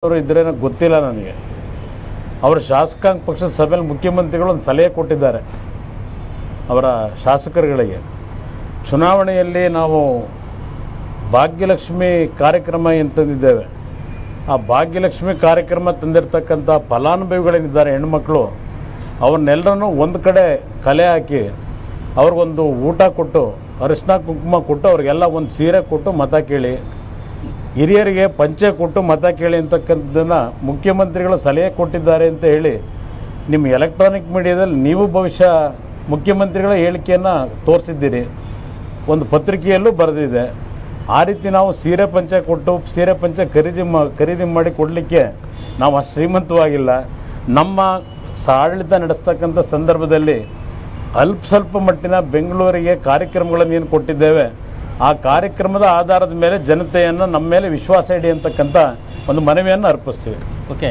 ಅವರು ಇದ್ರೇನೋ ಗೊತ್ತಿಲ್ಲ ನನಗೆ. ಅವರು ಶಾಸಕಾಂಗ ಪಕ್ಷದ ಸಭೆಯಲ್ಲಿ ಮುಖ್ಯಮಂತ್ರಿಗಳು ಒಂದು ಸಲಹೆ ಕೊಟ್ಟಿದ್ದಾರೆ ಅವರ ಶಾಸಕರುಗಳಿಗೆ. ಚುನಾವಣೆಯಲ್ಲಿ ನಾವು ಭಾಗ್ಯಲಕ್ಷ್ಮಿ ಕಾರ್ಯಕ್ರಮ ಎಂತಂದಿದ್ದೇವೆ. ಆ ಭಾಗ್ಯಲಕ್ಷ್ಮಿ ಕಾರ್ಯಕ್ರಮ ತಂದಿರತಕ್ಕಂಥ ಫಲಾನುಭವಿಗಳೇನಿದ್ದಾರೆ ಹೆಣ್ಮಕ್ಳು, ಅವ್ರನ್ನೆಲ್ಲರನ್ನೂ ಒಂದು ಕಡೆ ಕಲೆ ಹಾಕಿ ಅವ್ರಿಗೊಂದು ಊಟ ಕೊಟ್ಟು ಅರಿಶಿನ ಕುಂಕುಮ ಕೊಟ್ಟು ಅವ್ರಿಗೆಲ್ಲ ಒಂದು ಸೀರೆ ಕೊಟ್ಟು ಮತ ಕೇಳಿ, ಹಿರಿಯರಿಗೆ ಪಂಚೆ ಕೊಟ್ಟು ಮತ ಕೇಳಿ ಅಂತಕ್ಕಂಥದ್ದನ್ನು ಮುಖ್ಯಮಂತ್ರಿಗಳು ಸಲಹೆ ಕೊಟ್ಟಿದ್ದಾರೆ ಅಂತ ಹೇಳಿ ನಿಮ್ಮ ಎಲೆಕ್ಟ್ರಾನಿಕ್ ಮೀಡಿಯಾದಲ್ಲಿ ನೀವು ಬಹುಶಃ ಮುಖ್ಯಮಂತ್ರಿಗಳ ಹೇಳಿಕೆಯನ್ನು ತೋರಿಸಿದ್ದೀರಿ, ಒಂದು ಪತ್ರಿಕೆಯಲ್ಲೂ ಬರೆದಿದೆ. ಆ ರೀತಿ ನಾವು ಸೀರೆ ಪಂಚೆ ಕೊಟ್ಟು ಸೀರೆ ಪಂಚೆ ಖರೀದಿ ಮಾಡಿ ಕೊಡಲಿಕ್ಕೆ ನಾವು ಅಷ್ಟು ಶ್ರೀಮಂತವಾಗಿಲ್ಲ. ನಮ್ಮ ಆಡಳಿತ ನಡೆಸ್ತಕ್ಕಂಥ ಸಂದರ್ಭದಲ್ಲಿ ಸ್ವಲ್ಪ ಮಟ್ಟಿನ ಬೆಂಗಳೂರಿಗೆ ಕಾರ್ಯಕ್ರಮಗಳನ್ನು ಏನು ಕೊಟ್ಟಿದ್ದೇವೆ, ಆ ಕಾರ್ಯಕ್ರಮದ ಆಧಾರದ ಮೇಲೆ ಜನತೆಯನ್ನು ನಮ್ಮ ಮೇಲೆ ವಿಶ್ವಾಸ ಇಡಿ ಅಂತಕ್ಕಂಥ ಒಂದು ಮನವಿಯನ್ನು ಅರ್ಪಿಸ್ತೀವಿ. ಓಕೆ.